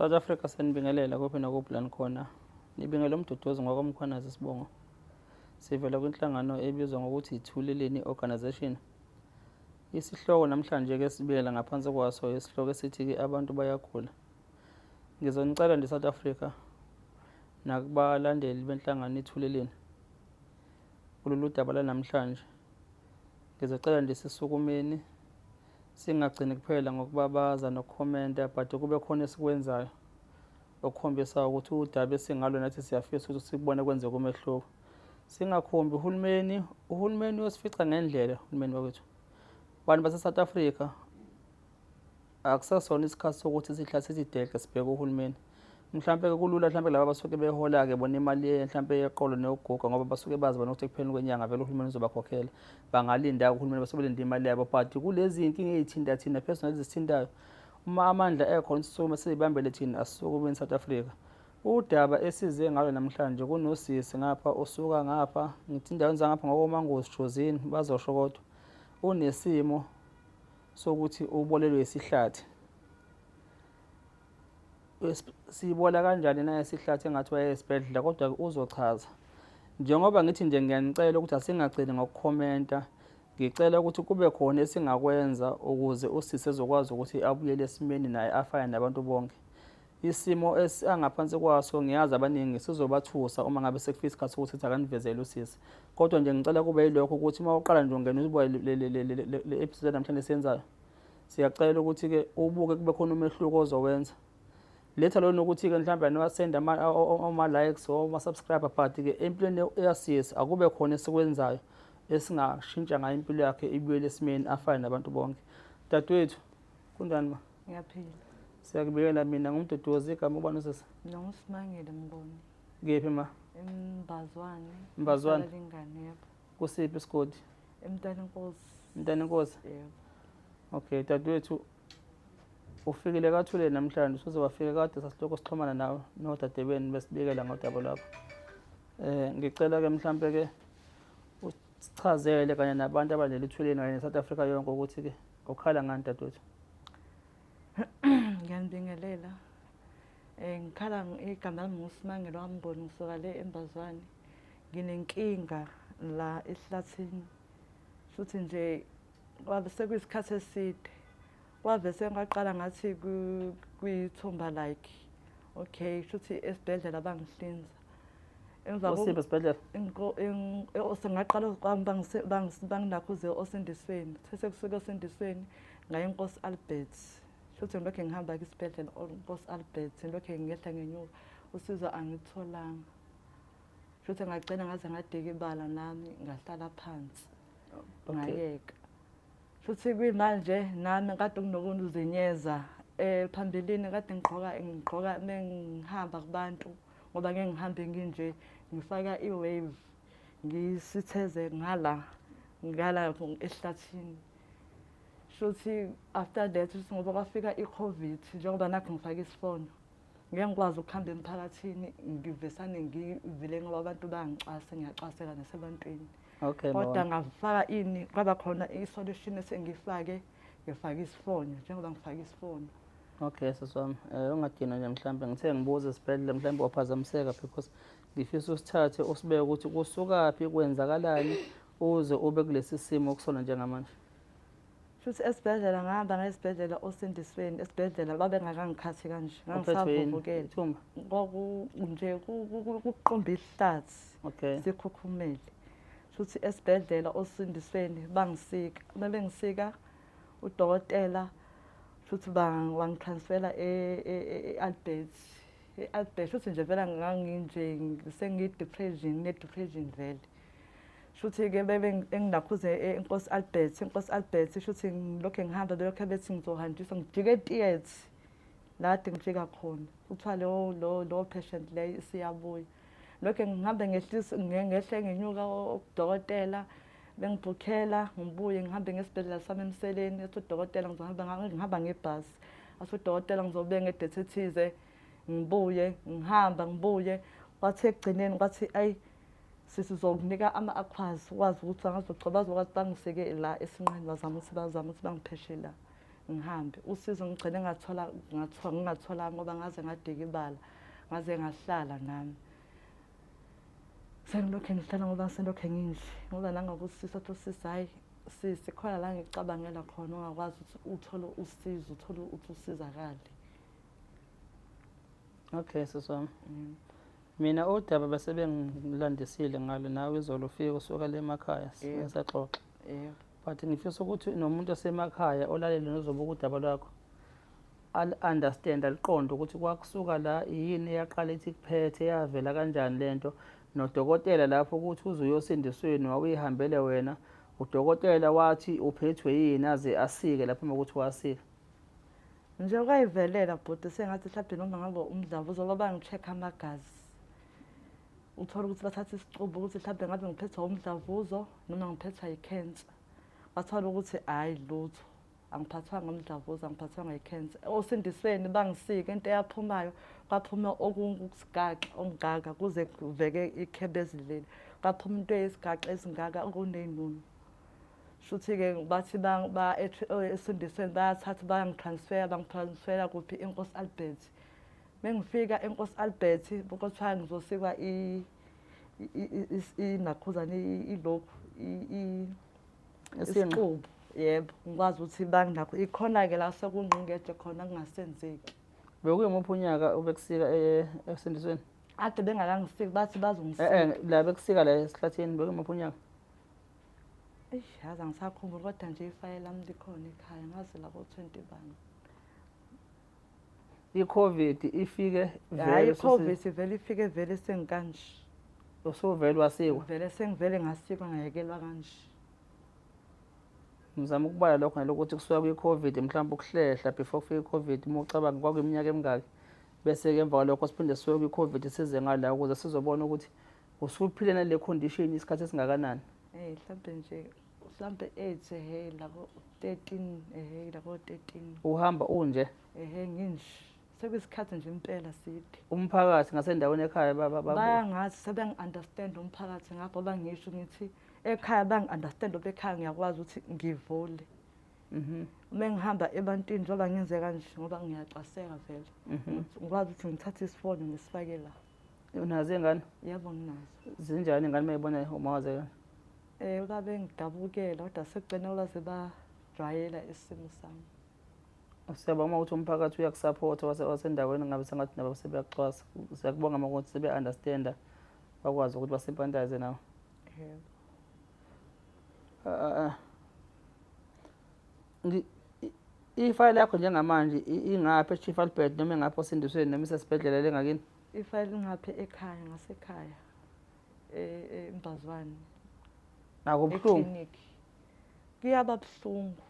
South Africa sanibingelela kuphi nakuphi la nikhona. Nibingelela uMduduzi ngwakwamkhwanazi Sibongo. Sivela kwinhlangano ebizwa ngokuthi Ithuleleni Organisation. Isihloko namhlanje-ke sibikela ngaphansi kwaso isihloko esithi-ke abantu bayagula. Ngizonicela nje South Africa nakubalandeli benhlangano Ithuleleni kulolu daba lanamhlanje. Ngizocela nje sisukumeni singagcini kuphela ngokubabaza nokukhomenta, but kube khona esikwenzayo okukhombisa ukuthi udaba esingalo nathi siyafisa ukuthi sikubone kwenzeka umehluko. Singakhombi uhulumeni wesifica ngendlela uhulumeni wakwethu. Abantu base South Africa akusasona isikhathi sokuthi sihlale sidedle sibheke uhulumeni. Mhlambe kulula mhlambe laba basuke behola ke bona imali mhlambe yeqolo neyoguga ngoba basuke bazi bona ukuthi ekupheleni kwenyanga vele uhulumeni uzobakhokhela. Bangalinda uhulumeni basebelinda imali yabo, but kulezi inkinga ezithinta thina personal ezithintayo uma amandla ekhona sisukume sibambele thina asisukumeni South Africa. Udaba esize ngalo namhlanje kunosisi ngapha osuka ngapha ngithi indawo zangapha ngokomangozi Jozini bazosho kodwa unesimo sokuthi ubolelwe isihlathi. Sibola kanjani naye isihlathi engathi waye esibhedlela kodwa uzochaza. Njengoba ngithi nje ngiyanicela ukuthi asingagcini ngokukhomenta, ngicela ukuthi kube khona esingakwenza ukuze usisi ezokwazi ukuthi abuyele esimeni naye afane nabantu bonke. Isimo esangaphansi kwaso ngiyazi abaningi sizobathusa uma ngabe sekufika isikhathi sokuthi akanivezele usisi. Kodwa nje ngicela kube yilokho ukuthi uma uqala nje ungena uzibuka le episode namhlanje senzayo, siyacela ukuthi-ke ubuke kube khona umehluko ozowenza. Letha lo nokuthi-ke mhlawumbe niwasenda ama-likes or ama-subscriber, but-ke empilweni eyasisi akube khona esikwenzayo esingashintsha ngayo impilo yakhe ibuyele esimeni afane nabantu bonke. Dadewethu, kunjani ma? Ngiyaphila. Siyakubikela mina ngumduduzi igama ubani usisi? NoSimangele Mboni. Kephi ma? Mbazwane. Mbazwane. Lingane yebo. Kusiphi isigodi? Emntanenkosi. Mntanenkosi? Yebo. Okay, dadewethu ufikile kathule namhlanje usuze wafika kade sasiloko sixhumana nawe nodadewenu besibikela ngodaba lapho. Ngicela ke mhlambe ke usichazele kanye nabantu abaleli Ithuleleni kanye neSouth Africa yonke ukuthi ke ukhala ngani dadewethu. Ngiyanibingelela. Ngikhala igama lami nguSimangele Mboni ngisuka le eMbazwane. Nginenkinga la ehlathini. Futhi nje kwabe sekuyisikhathi eside. Kwave sengaqala ngathi kuyithumba like okay futhi esibhedlela bangihlinza. Emva Usiphi esibhedlela? Osengaqala banginakuze osindisweni. Sekusuka osindisweni ngaye Nkosi Albert. Futhi ngilokho ngihamba ke isibhedlela Nkosi Albert ngilokho ngiyehla ngenyuka usizo angitholanga. Futhi ngagcina ngaze ngadika ibala nami ngahlala phansi. Ngayeka. Futhi kuyimanje nami kade nginokuzinyeza phambilini kade ngigqoka mengihamba kubantu ngoba ngeke ngihambe nginje ngifaka iwave ngisitheze ngala ehlathini. Futhi after that ngoba kwafika iCovid njengoba nakho ngifaka isifonyo ngeke ngikwazi ukuhamba emphakathini ngivesane ngivile ngoba abantu bangicase ngiyacaseka nasebantwini. Okay, kodwa ngafaka ini kwaba khona isolution esengifake ngifaka isifonyo njengoba ngifaka isifonyo. Okay saswami, ungadina nje mhlambe ngithe ngibuza esibhedlela mhlambe waphazamiseka because ngifisa usithathe usibeke ukuthi kusuka phi kwenzakalani uze ube kulesi simo kusona njengamanje. Futhi esibhedlela ngihamba ngesibhedlela osindisweni esibhedlela babengakangikhathi kanje ngisavuvukela ithumba nje kuqomba ihlathi sikhukhumele. Futhi esibhedlela osindisweni bangisika bengisika udokotela futhi bangitransfera eAlbert futhi nje vela nganginje sengidepression vele. Futhi ke enginakuze eNkosi Albert futhi ngilokho ngihamba belokho bethi ngizohanjiswa ngijike theatre la ngifika khona kuthiwa lo patient le siyabuya. Lokho ngihambe ngehle ngenyuka udokotela bengibhukhela ngibuye ngihambe ngesibhedlela sami emseleni ethi udokotela ngihamba ngebhasi athi udokotela ngizobuye ngedate ethize ngibuye ngibuye wathi ekugcineni kwathi ayi sizokunika ama-aquas wazi ukuthi angazogcoba bazokwazi bangiseke la esinqeni bazama ukuthi bangipheshe la ngihambe. Usizo ngigcine ngingatholanga ngoba ngaze ngadika ibala, ngaze ngahlala nami. Sengilokhu ngihlala ngoba ngiselokhu nginje, ngoba nangakusisa athi usisi hayi sikhona la ngicabangela khona ongakwazi ukuthi uthole usizo, uthole ukuthi usizakale. Okay siswami. Mina udaba bese bengilandisile ngalo nawe izolo ufika usuka le emakhaya siyaxoxa. Yebo. But ngifisa ukuthi nomuntu osemakhaya olalele nozobuka udaba lwakho al-understand aliqonde ukuthi kwakusuka la yini eyaqala ithi kuphethe yavela kanjani lento nodokotela lapho ukuthi uze uyosindisweni wawuyihambele wena udokotela wathi uphethwe yini aze asike lapho ukuthi wasika. Nje kwayivelela bhuti sengathi mhlawumbe noma ngabe umdlavuza ngoba bangi-check-a amagazi. Uthola ukuthi bathatha isicubu ukuthi mhlawumbe ngabe ngiphethwe umdlavuzo noma ngiphethwe yi-cancer. Bathola ukuthi hayi lutho, angiphathwanga umdlavuza, angiphathwanga yi-cancer. Osindisweni bangisika into eyaphumayo kwaphuma okungisigaxa ongaka kuze kuveke ikhebezi leli. Kwaphuma into eyisigaxa esingaka okuney'nunu. Shuthi-ke bathi esindisweni bayathatha bangitransfera kuphi eNkosi Albert. Mengifika eNkosi Albert kuthiwa ngizosikwa inakhuzane ilokhu isicubu. Yebo, ngikwazi ukuthi banginakho ikhona-ke la sekungqingetshe khona kungasenzeki. Bekuyimuphi unyaka ubekusika esindisweni? Ade bengakangisiki bathi bazongisika. La bekusika la esihlathini bekuyimuphi unyaka? Yazi angisakhumbuli kodwa nje ifayela lami likhona ekhaya ngaze labo 20 bani. I-COVID ifike Hayi i-COVID vele ifike vele sengikanje. Usuvele wasikwa? Vele sengivele ngasikwa ngayekelwa kanje. Ngizama ukubala lokho nalokuthi kusuka kwi-COVID mhlawumbe ukuhlehla before kufika i-COVID uma ucabanga kwakuyiminyaka emingaki bese-ke emva kwalokho siphinde siwe kwi-COVID size ngala ukuze sizobona ukuthi usuphile nale condition isikhathi esingakanani. Mhlawumbe 8 labo 13 labo 13. Uhamba unje? Nginje. Sekuyisikhathi nje impela side. Umphakathi ngasendaweni ekhaya bayangazi sebengi-understand umphakathi ngapho bangisho ngithi ekhaya bangi-understand obekhaya ngiyakwazi ukuthi ngivule. Uma ngihamba ebantwini njengoba ngenze kanje ngoba ngiyacaseka vele. Ngikwazi ukuthi ngithathe isifonyo ngisifake la. Unazo ingane? Yebo nginazo. Zinjani ingane mayibona uma wazeka? Babe ngidabukela kodwa sekugcina ulaze bajwayela isimo sami. Siyabonga ukuthi umphakathi uyakusupport wasendaweni ngabe sengathi nabo sebeyakuxwasa. Siyakubonga ukuthi sebe-understanda bakwazi ukuthi basympathize nawe. Ifayili yakho njengamanje ingaphi eChief Albert noma ingaphi osindisweni noma isesibhedlela lengakini? Ifayili ingaphi ekhaya ngasekhaya eMbazwane. Nakubuhlungu? Eklinikhi. Kuyaba buhlungu.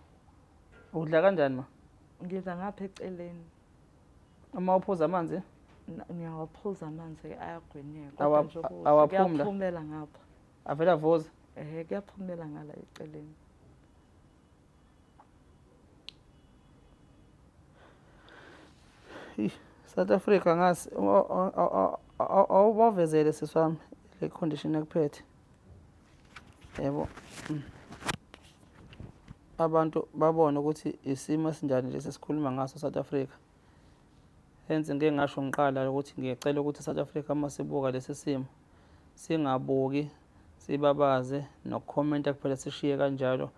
Udla kanjani ma? Ngidla ngapha eceleni. Uma uphuza amanzi? Ngiyawaphuza amanzi ayagwenyeka. Awaphumla? Kuyaphumela ngapha. Avela vuza? Kuyaphumela ngala eceleni. South Africa ngazi awubavezele siswami le condition ekuphethe. Yebo. Abantu babona ukuthi isimo esinjani nje sesikhuluma ngaso South Africa. Hence ngeke ngasho ngiqala ukuthi ngiyacela ukuthi South Africa uma sibuka lesi simo singabuki sibabaze nokukhomenta kuphela sishiye kanjalo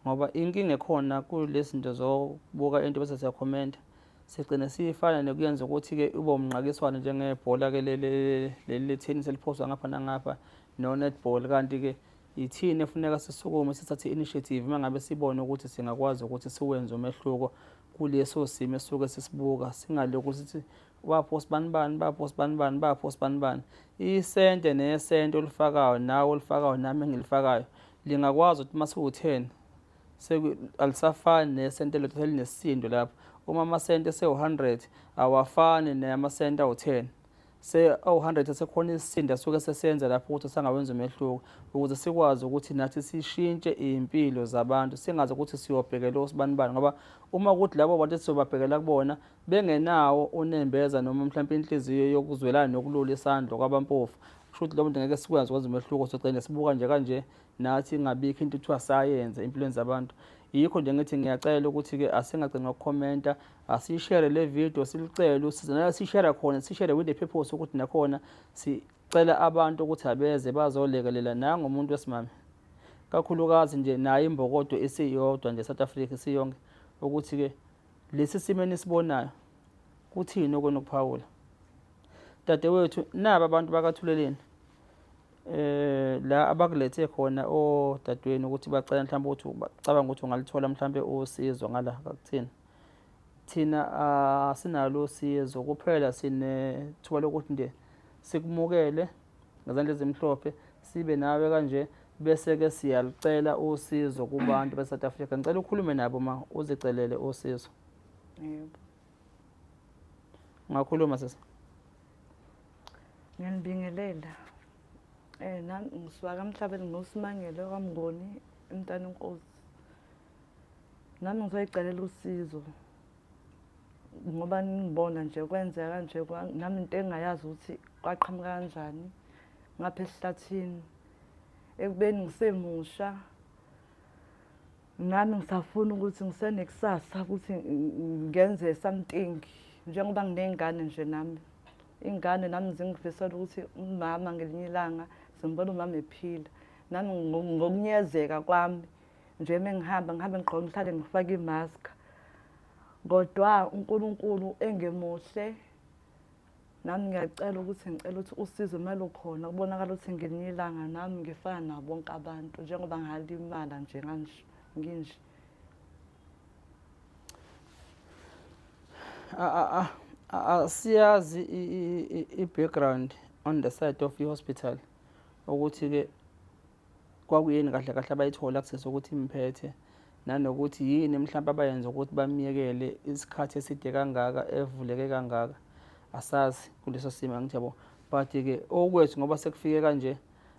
ngoba inkinga ekhona kulezinto zokubuka into bese siyakhomenta sigcina sifana nokuyenza ukuthi ke ube umnqakiswana njengebhola ke leli tennis eliphoswa ngapha nangapha no netball kanti ke ithini efuneka sisukume sithathe initiative mangabe sibone ukuthi singakwazi ukuthi siwenze umehluko kuleso simo esuke sisibuka singalokho sithi baphost banibani isente nesente olifakayo nawe olifakayo nami engilifakayo lingakwazi ukuthi masiwu10 alisafani nesente lethu elinesisindo lapho uma amasente se100 awafani namasente awu10 se100 esekhona isisinda suke sesenza lapho ukuthi sangawenza umehluko ukuze sikwazi ukuthi nathi sishintshe impilo zabantu singaze ukuthi siyobhekela osibanibani ngoba uma ukuthi labo bantu esizobabhekela kubona bengenawo unembeza noma mhlawumbe inhliziyo yokuzwelana nokulula isandla kwabampofu kusho ukuthi lo muntu ngeke sikwazi ukwenza umehluko sogcina sibuka nje kanje nathi ingabikho into ethiwa sayenze empilweni zabantu Yikho nje ngithi ngiyacela ukuthi-ke asingagcini ngokukhomenta, asishare le video, silicele usizo, nala sishare khona, sishare with the purpose ukuthi nakhona sicela abantu ukuthi abeze bazolekelela nangomuntu wesimame, kakhulukazi nje naye imbokodo esiyodwa nje South Africa siyonke, ukuthi-ke lesi simo enisibonayo kuthini okunokuphawula. Dadewethu, naba abantu bakaThuleleni la abakulethe khona odadweni ukuthi bacela mhlawumbe ukuthi bacabanga ukuthi ungalithola mhlawumbe usizo ngala kakuthini. Thina asinalo usizo, kuphela sinethuba lokuthi nje sikumukele ngezandla ezimhlophe, sibe nawe kanje, bese-ke siyalicela usizo kubantu be-South Africa. Ngicela ukhulume nabo ma uzicelele usizo. Yebo. Ungakhuluma sisi. Ngiyanibingelela. Nami ngisuka kaMhlabeni nginoSimangele kwaMngoni eMntana Nkosi. Nami ngizoyicelela usizo ngoba ngibona nje kwenzeka kanje, nami into engayazi ukuthi kwaqhamuka kanjani ngapha esihlathini, ekubeni ngisemusha, nami ngisafuna ukuthi ngisenekusasa ukuthi ngenze something, njengoba nginey'ngane nje nami. Iy'ngane nami zingifisela ukuthi umama ngelinye ilanga sengibona umama ephila. Nami ngokunyezeka kwami nje mengihambe ngiqoqa ngihlale ngifake imask. Kodwa uNkulunkulu engemuhle, nami ngiyacela ukuthi usizo uma lukhona, kubonakala ukuthi ngelinye ilanga nami ngifana nabo bonke abantu njengoba ngalimala nje kanje nginje. Siyazi i-background on the side of i-hospital ukuthi-ke kwakuyini kahle kahle abayithola access ukuthi imphethe, nanokuthi yini mhlawumbe abayenza ukuthi bamyekele isikhathi eside kangaka, evuleke kangaka. Asazi kuleso simo angithi yabo, but-ke okwethu ngoba sekufike kanje,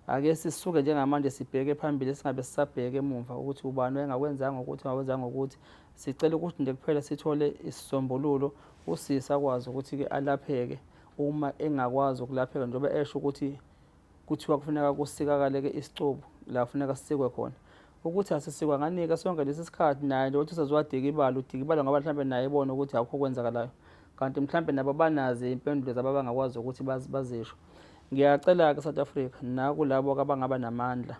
ake sisuke njengamanje sibheke phambili, singabe sisabheke emuva ukuthi ubani engakwenzanga ukuthi engakwenzanga ukuthi. Sicela ukuthi nje kuphela sithole isisombululo, usisi akwazi ukuthi-ke alapheke uma engakwazi ukulapheka, njengoba esho ukuthi kuthiwa kufuneka kusikakale-ke isicubu la kufuneka sisikwe khona. Ukuthi asisikwa nganika sonke lesi sikhathi naye nje ukuthi usezowadika ibala, udika ibala ngoba mhlawumbe naye ebona ukuthi akukho okwenzakalayo, kanti mhlawumbe nabo banazi iy'mpendulo zabo abangakwazi ukuthi bazisho. Ngiyacela-ke South Africa nakulabo abangaba namandla,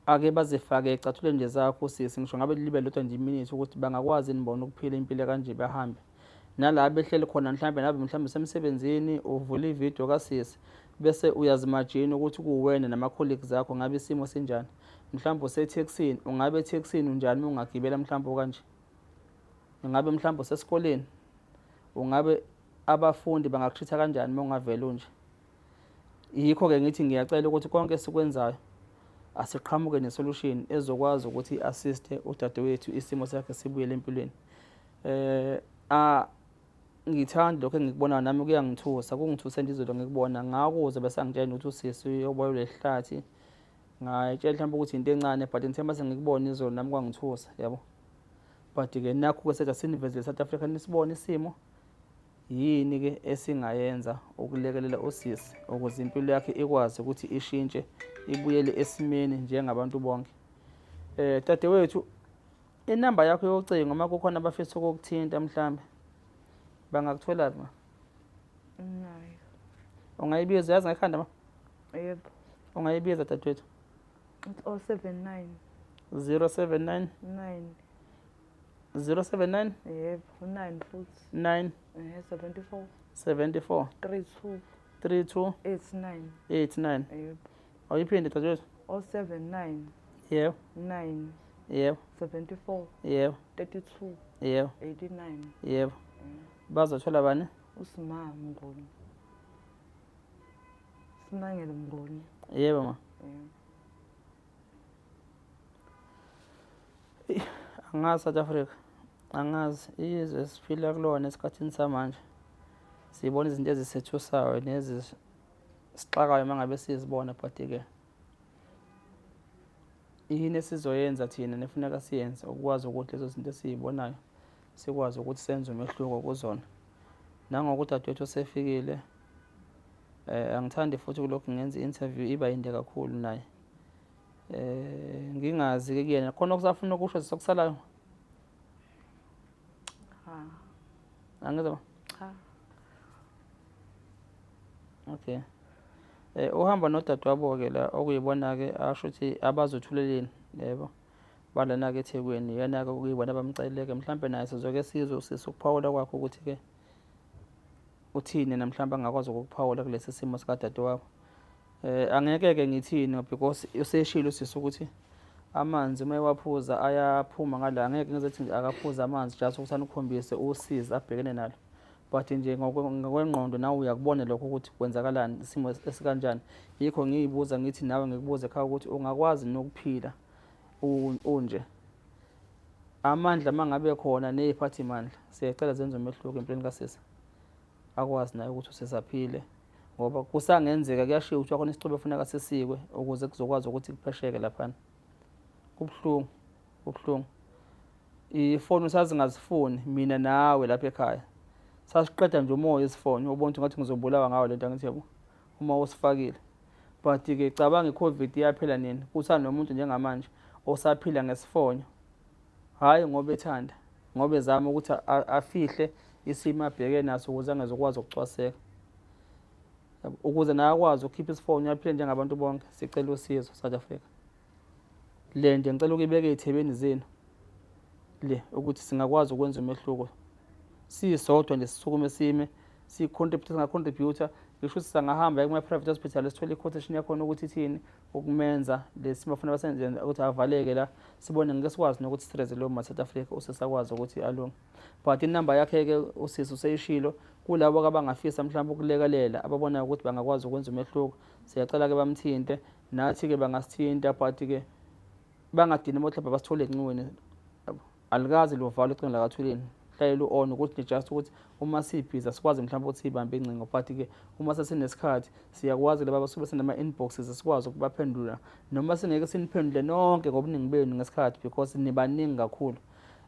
ake bazifake ey'cathulweni nje zakho sisi, ngisho ngabe libe lodwa nje iminute ukuthi bangakwazi nibona ukuphila impilo kanje bahambe. Nala behleli khona mhlawumbe semsebenzini, uvula ividiyo kasisi bese uyazimajina ukuthi kuwena nama-colleagues akho ngabe isimo sinjani. Mhlawumbe usetheksini, ungabe etheksini unjani uma ungagibela mhlawumbe kanje. Ungabe mhlawumbe usesikoleni, ungabe abafundi bangakuthitha kanjani uma ungavela unje. Yikho-ke ngithi ngiyacela ukuthi konke esikwenzayo asiqhamuke nesolution ezokwazi ukuthi i-assiste udadewethu isimo sakhe sibuyele empilweni. Ngithanda lokho engikubonayo nami kuyangithusa, kungithuse nje izinto ngikubona ngakuze bese angitshela ukuthi usisi uyoboyelwa isihlathi. Ngayitshela mhlawumbe ukuthi into encane, but ngithemba sengikubona izolo nami kwangithusa yabo. But-ke nakho-ke sethi asinivezele South Africa nisibone isimo, yini-ke esingayenza ukulekelela usisi ukuze impilo yakhe ikwazi ukuthi ishintshe ibuyele esimeni njengabantu bonke. Dadewethu, inamba yakho yocingo uma kukhona abafisa ukukuthinta mhlawumbe bangakuthola ma? Nayo. Ungayibiza yazi ngekhanda ma? Yebo. Ungayibiza dadewethu? 079 079 9. 079 Yebo, 9 futhi. 9 74 74 32 32 89. 89. Yebo. Awuyiphinde dadewethu? 079 Yebo. 9 Yebo. 74 Yebo. 32 Yebo. 89. Yebo. Bazothola bani? Usimama Mngoni. Simangele Mngoni. Yebo ma. Angazi South Africa, angazi izwe siphila kulona esikhathini samanje. Sibona izinto ezisethusayo nezisixakayo uma ngabe sizibona, but-ke yini esizoyenza thina nefuneka siyenze ukwazi ukuthi lezo zinto esiyibonayo sikwazi ukuthi senze umehluko kuzona. Nangokuthi dadewethu sefikile, angithandi futhi kulokhu ngenza i-interview iba yinde kakhulu naye. Ngingazi-ke kuyena khona okusafuna ukusho sokusalayo. Ha. Angizwa. Cha. Okay. Uhamba nodadewabo-ke la okuyibona-ke asho ukuthi abazothuleleni, yebo. Balana-ke eThekwini, yena-ke okuyibona abamceleke mhlampe naye sizoke sizwe usisi ukuphawula kwakho ukuthi-ke uthini na mhlawumbe angakwazi ukukuphawula kulesi simo sikadadewabo. Angeke-ke ngithini because useshilo usisi ukuthi amanzi uma ewaphuza ayaphuma ngala. Angeke ngizothi nje akaphuza amanzi just ukuthi anikhombise usizi abhekene nalo. But nje ngokwengqondo nawe uyakubona lokho ukuthi kwenzakalani isimo esikanjani. Yikho ngiyibuza ngithi nawe ngikubuze ekhaya ukuthi ungakwazi nokuphila unje. Amandla mangabe khona neziphathimandla siyacela zenze umehluko empilweni kasisi. Akwazi naye ukuthi usesaphile ngoba kusangenzeka kuyashiya ukuthi khona isicube efuneka sisikwe ukuze kuzokwazi ukuthi kuphesheke laphana. Kubhlungu, kubhlungu. Ifoni sazingazifuni mina nawe lapha ekhaya. Sasiqeda nje umoya isifoni ubona ukuthi ngathi ngizobulawa ngawo lento angithi yabo uma usifakile. But-ke cabanga iCovid iyaphela nini kusanomuntu njengamanje osaphila ngesifonyo. Hayi ngoba ethanda, ngoba ezama ukuthi afihle isimo abheke naso ukuze angezokwazi ukucwaseka. Ukuze naye akwazi ukukhipha isifonyo aphile njengabantu bonke sicela usizo South Africa. Le nto ngicela ukuyibeka ezithebeni zenu. Le ukuthi singakwazi ukwenza umehluko. Sisodwa nje sisukume sime singacontributor ngisho ukuthi singahamba kuma private hospital sithole i-quotation yakho ukuthi ithini ukumenza lesimo afuna basenze ukuthi avaleke la sibone ngeke sikwazi nokuthi stress lo ma South Africa usesakwazi ukuthi alunge. But inamba yakhe ke usisi useyishilo kulabo abangafisa mhlawumbe ukulekelela ababona ukuthi bangakwazi ukwenza umehluko. Siyacela ke bamthinte nathi ke bangasithinta but ke bangadini mohlaba basithole enqweni. Alikazi lo valo icingo lakathuleni. Hlelo on ukuthi just ukuthi uma sibhiza sikwazi mhlawumbe ukuthi sibambe incingo but ke uma sesinesikhathi siyakwazi laba basuke senama inboxes sikwazi ukubaphendula noma singeke siniphendule nonke ngobuningi benu ngesikhathi because nibaningi kakhulu.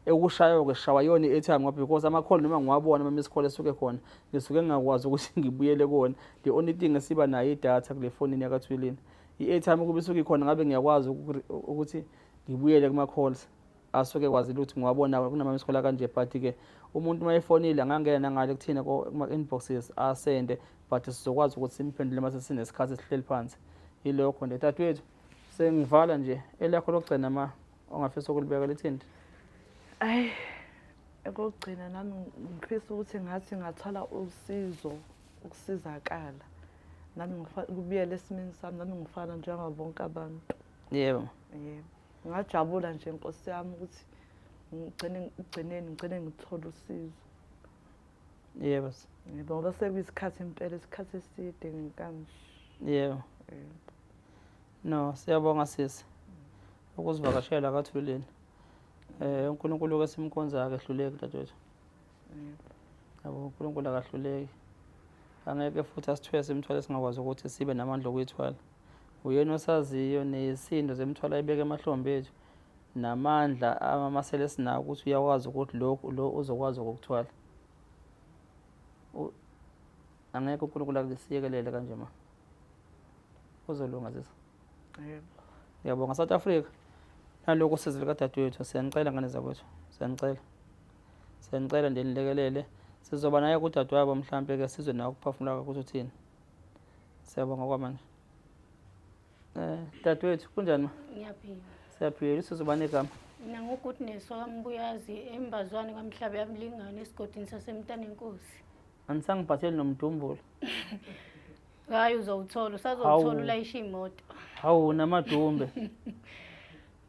Ekushayo ke shawa yona i-airtime ngoba because ama call noma ngiwabona ama miss call esuke khona ngisuke ngingakwazi ukuthi ngibuyele kona. The only thing esiba nayo i-data kule phone yakathuleni. I-airtime kube isuke khona ngabe ngiyakwazi ukuthi ngibuyele kuma calls. Asuke kwazi ukuthi ngiwabona kunama miss call kanje but ke umuntu mayefonile angangena ngale kuthina kuma inboxes asende but sizokwazi ukuthi simphendule mase sinesikhathi esihleli phansi. Yilokho nje dadewethu sengivala nje elakho lokugcina ma ongafisa ukulibeka lithindi. Ay ekugcina nami ngifisa ukuthi ngathi ngathola usizo ukusizakala. Nami kubuyele esimeni sami nami ngifana njengabonke abantu. Yebo. Yebo. Ngajabula nje Nkosi yami ukuthi ngigcine ngithola usizo. Yebo. Yebo ngoba sekuyisikhathi impela isikhathi eside ngikanje. Yebo. No, siyabonga sisi. Ukuzivakashela kaThuleni. uNkulunkulu ke simkhonza akahluleki dadewethu. Yabo uNkulunkulu akahluleki. Angeke futhi asithwese imithwalo singakwazi ukuthi sibe namandla okuyithwala. Uyena osaziyo nesisindo zemithwalo ayibeke emahlombe ethu namandla amasele esinawo ukuthi uyakwazi ukuthi lo uzokwazi ukukuthwala. Angeke uNkulunkulu akusiyekelele kanje ma. Uzolunga sisi. Yebo. Ngiyabonga South Africa. Naloko sizwe kadadewethu siyanicela ngane zakwethu. Siyanicela. Siyanicela nje nilekelele. Sizoba naye kudadewabo mhlambe ke sizwe nawe ukuphefumula ukuthi uthini. Siyabonga kwamanje. Dadewethu kunjani ma? Ngiyaphila. Siyaphila sizoba negama. Mina ngoGoodness wakambuyazi embazwane kaMhlaba yamlingana esigodini saseMntanenkosi. Anisangiphatheli nomdumbulo. Hayi uzowuthola usazowuthola ulayisha imoto. Hawu namadumbe.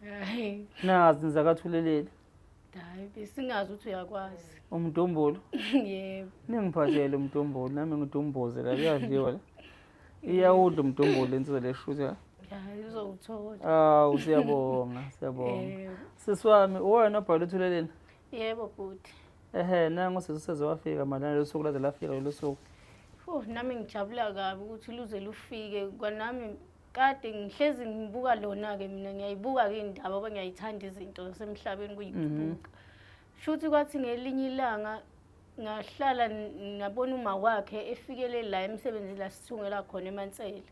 Hayi. Nazi nizakathuleleli. Hayi besingazi ukuthi uyakwazi. Umdumbulo. Yebo. Ningiphathele umdumbulo nami ngidumbuze la kuyadliwa la. Iyawudla umdumbulo insizwe leshuthi. Hayi uzowuthola. Awu siyabonga siyabonga. Siswami wena obhala uthuleleni. Yebo bhuti. Nangu sesizowafika manje losuku laze lafika losuku. Nami ngijabula kabi ukuthi luze lufike kwanami kade ngihlezi ngibuka lona ke mina ngiyayibuka ke indaba ngoba ngiyayithanda izinto zasemhlabeni kuyibuka. Shuthi kwathi ngelinye ilanga ngahlala ngabona uma wakhe efikele la emsebenzini la sithungela khona eMansele.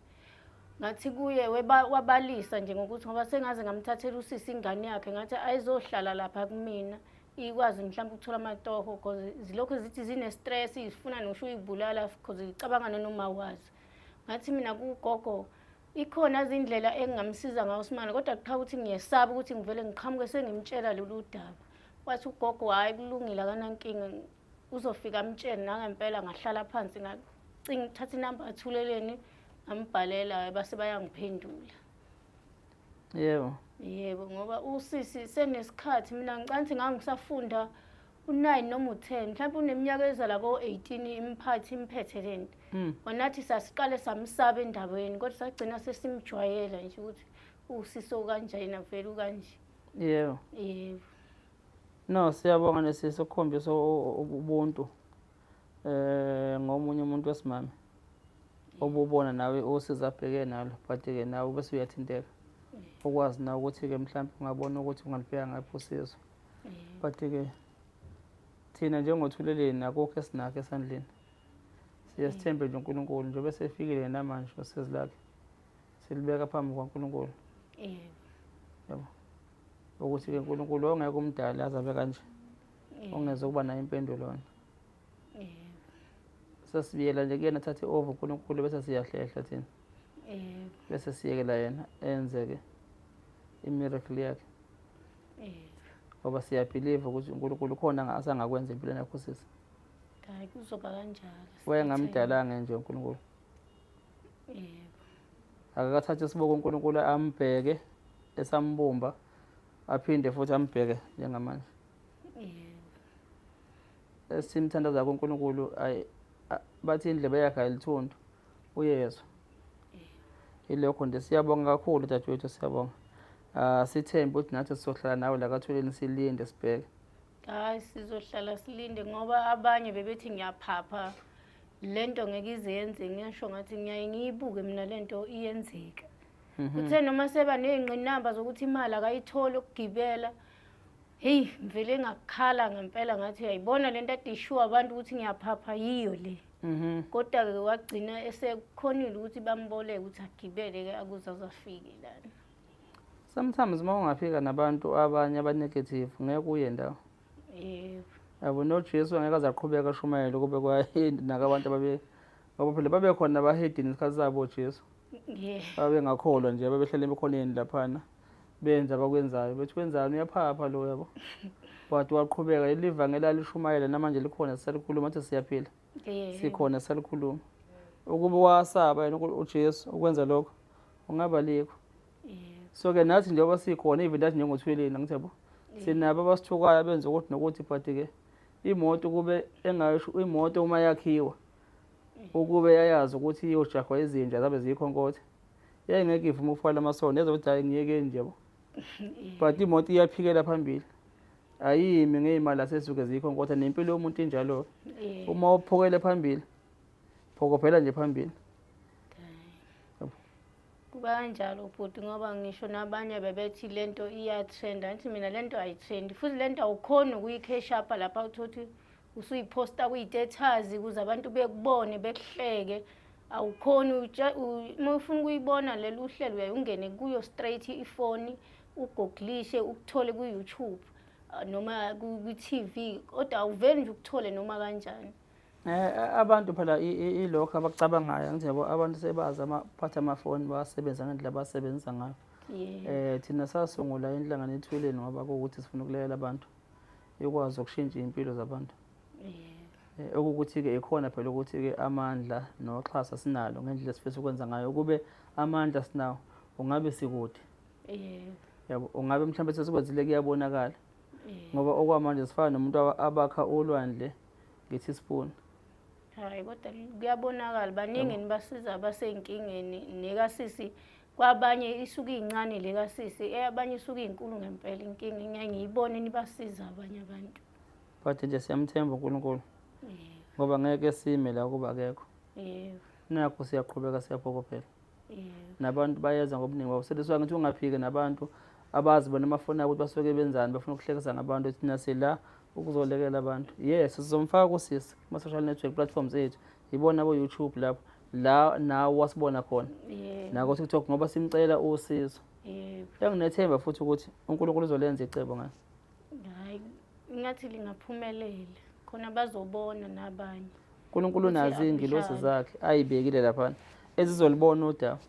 ngathi kuye wabalisa nje ngokuthi ngoba sengaze ngamthathela usisi ingane yakhe ngathi ayizohlala lapha kumina ikwazi mhlawumbe ukuthola amatoho because zilokho zithi zine-stress zifuna ngisho uyibulala because zicabanga noma wazi. Ngathi mina kugogo ikhona izindlela engingamsiza ngayo uSimanga kodwa kuqhamuka ukuthi ngiyesaba ukuthi ngivele ngiqhamuke sengimtshela lolu daba. Wathi ugogo hayi kulungile akanankinga uzofika amtshele nangempela ngahlala phansi ngithatha inamba athuleleni ngambhalela base bayangiphendula. Yebo ngoba usisi senesikhathi mina ngicanti ngangisafunda u9 noma u10 mhlawumbe uneminyaka ezala ko18 imphethe lento. Wanathi sasiqale samsaba endaweni kodwa sagcina sesimjwayela nje ukuthi usiso kanjani vele ukanje. Yebo. Yebo. No, siyabonga nesisi ukukhombisa ubuntu ngomunye umuntu wesimame. Obubona nawe usiza abheke nalo but-ke nawe bese uyathinteka. Ukwazi na ukuthi-ke mhlawumbe ungabona ukuthi ungalibheka ngaphi usizo. But-ke thina njengothuleleni akukho esinakho esandleni. Siyasithembe nje uNkulunkulu njengoba sefikile namanje usizo lakhe. Silibeka phambi kwaNkulunkulu. Yebo. Ukuthi-ke uNkulunkulu ongeke umdala azabe kanje. Ongeze ukuba nayo impendulo wona. Sasibiyela nje kuyena thathe over uNkulunkulu bese siyahlehla thina. Bese siyekela yena enzeke imiracle yakhe. Ngoba siyabelieve ukuthi uNkulunkulu khona asangakwenza empilweni yakho sisi. Hayi kuzoba kanjalo. Wayengamdalanga nje uNkulunkulu. Akakathathe isiboko uNkulunkulu ambheke esambumba aphinde futhi ambheke njengamanje. Esimthandaza kuNkulunkulu bathi indlebe yakhe ayilithundu uyezwa. Ilokho nje siyabonga kakhulu dadewethu siyabonga. Sithembe ukuthi nathi sizohlala nawe la kathuleni silinde sibheke. Hayi sizohlala silinde ngoba abanye bebethi ngiyaphapha lento ngeke izenze ngisho ngathi ngiyaye ngiyibuke mina lento iyenzeka. Kuthe noma seba nezingqinamba zokuthi imali akayitholi ukugibela. Hey ngivele ngakhala ngempela ngathi uyayibona lento adishuwa abantu ukuthi ngiyaphapha yiyo le. Kodwa ke wagcina esekukhonile ukuthi bamboleke ukuthi agibele ke akuze azafike lana. Sometimes uma ungafika nabantu abanye abanegative ngeke uye ndawo. Yabo noJesu ngeke azaqhubeka ashumayele kube kwahindi nakabantu ngoba phela babekhona abahedini isikhathi sabo Jesu. Babengakholwa nje babehlala emikhoneni laphana benza abakwenzayo bethi kwenzani uyaphapha lo yabo. But waqhubeka ilivangeli alishumayela namanje likhona sisalikhuluma ukuthi siyaphila. Sikhona sisalikhuluma. Ukuba wasaba yena uJesu ukwenza lokho ungaba likho. So ke nathi njengoba sikhona even nathi njengothweleni ngithebo. Sinabo abasithukayo benza ukuthi nokuthi but-ke imoto kube engayisho imoto uma yakhiwa ukube yayazi ukuthi iyojahwa izinja zabe ziyikhonkothe. Yayingeke ivume ukufala amasonto ezokuthi hayi ngiyeke nje yabo. But imoto iyaphikela phambili. Ayimi ngezimali asesuke ziyikhonkotha nempilo yomuntu injalo. Uma uphokele phambili phokopela nje phambili. Kuba kanjalo futhi ngoba ngisho nabanye bebethi lento iyatrenda ngathi mina lento ayitrendi futhi lento awukhona ukuyikesha apha lapha uthothi usuyiposta kwi-status ukuze abantu bekubone bekuhleke awukhona uma ufuna ukuyibona leli uhlelo uyayungene kuyo straight ifoni ugooglishe ukuthole ku-YouTube noma ku-TV kodwa awuveli nje ukuthole noma kanjani. Abantu phela ilokho abakucabangayo ngithebo abantu sebazi amaphatha amafoni basebenza ngendlela abasebenza ngayo. Thina sasungula inhlangano ethweleni ngoba kuwukuthi sifuna ukulekelela abantu ikwazi ukushintsha impilo zabantu. Okuthi-ke ikhona phela ukuthi-ke amandla noxhasa sinalo ngendlela esifisa ukwenza ngayo kube amandla sinawo ungabe sikude. Yabo ungabe mhlawumbe sesikwenzile kuyabonakala. Ngoba okwamanje sifana nomuntu abakha olwandle nge-teaspoon. Hayi kodwa kuyabonakala baningi nibasiza abasenkingeni nekasisi kwabanye isuka incane lekasisi abanye isuka inkulu ngempela inkinga ngeke ngiyibone nibasiza abanye abantu. But nje siyamthemba uNkulunkulu. Ngoba ngeke sime la kuba akekho. Nakho siyaqhubeka siyaphokopela. Nabantu bayeza ngobuningi babo sediswa ngithi ungaphike nabantu abazi bona amafoni abo ukuthi basuke benzani bafuna ukuhlekisa ngabantu thina sila ukuzolekela abantu. Yes sizomfaka kusisi kuma social network platforms ethu. Yibona abo YouTube lapho la nawe wasibona khona Yebo. nako TikTok ngoba simcela usizo. Yebo. Enginethemba futhi ukuthi uNkulunkulu uzolenza icebo ngayo. Hayi, ngathi lingaphumelela. Khona bazobona nabanye. uNkulunkulu Ukuthi unazo iy'ngilosi akudlali. zakhe ayibekile laphana ezizolibona udaba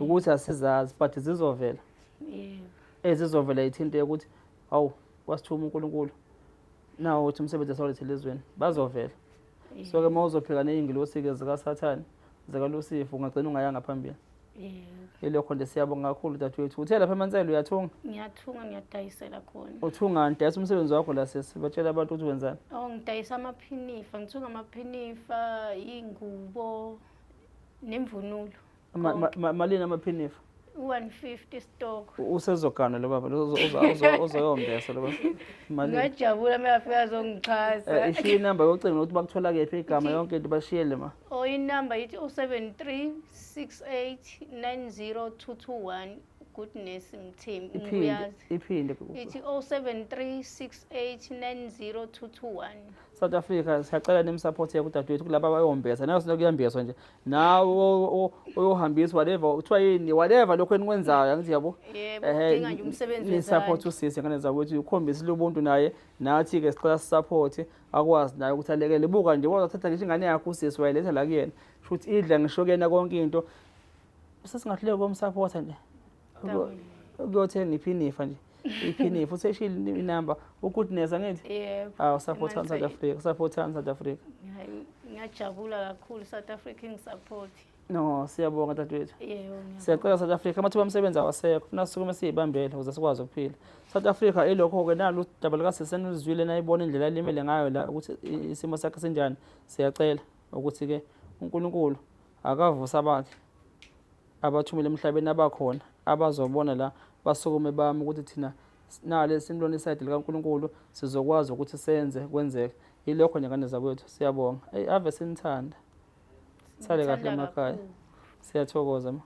ukuthi asizazi but zizovela Yebo. ezizovela ithinte ukuthi hawu wasithuma uNkulunkulu nawo uthi umsebenzi esawulethele ezweni bazovela. So-ke uma uzophika ney'ngilosi-ke zikaSathane zikaLucifer ungagcina ungayanga phambili. Yebo. Ilokho nje siyabonga kakhulu dadewethu. Uthe lapha eMansela uyathunga? Ngiyathunga ngiyadayisela khona. Uthungani? Dayisa umsebenzi wakho la sisi batshela abantu ukuthi wenzani. Oh, ngidayisa amaphinifa, ngithunga amaphinifa, iy'ngubo nemvunulo. Malini amaphinifa? 150 stock. Usezogana lo baba uzoyombesa lo baba. Malini? Ngajabula mayafika azongichaza. Ishiye inamba yocingo ukuthi bakuthola kephi igama yonke into bashiyele ma. Oh, inamba yithi 07368902221. Goodness Mthembu Iphinde ngiyazi. iphinde. Ithi 07368902221. South Africa siyacela nimsupport yakho dadewethu kulabo abayombesa nayo sinto kuyambeswa nje nawo oyohambisa whatever kuthiwa yini whatever lokho enikwenzayo angithi yabo Yebo, udinga nje umsebenzi wezandla. support usisi ngane zakwethu ukhombisa ubuntu naye nathi ke sicela support akwazi naye ukuthi alekele buka nje kodwa thatha ngisho ingane yakho usisi wayiletha la kuyena futhi idla ngisho kuyena konke into sesingahluleka ukumsupporta nje ukuyothenga iphinifa nje iphinifa useshile inamba ugoodness angithi Yebo. support South Africa support South Africa. Ngiyajabula kakhulu South Africa ingisupport. No siyabonga dadewethu. Yebo. Siyacela South Africa amathuba omsebenzi awasekho funa sisukume siyibambele ukuze sikwazi ukuphila. South Africa ilokho ke nalo udaba lika sesenizwile nayibona indlela elimele ngayo la ukuthi isimo sakhe sinjani. Siyacela ukuthi ke uNkulunkulu akavusa abakhe abathumile emhlabeni abakhona abazobona la basukume bami ukuthi thina nale simlona iside likaNkulunkulu sizokwazi ukuthi senze kwenzeke. Yilokho nje ngane zakwethu siyabonga. Ave sinithanda. Sale kahle emakhaya. Siyathokoza ma.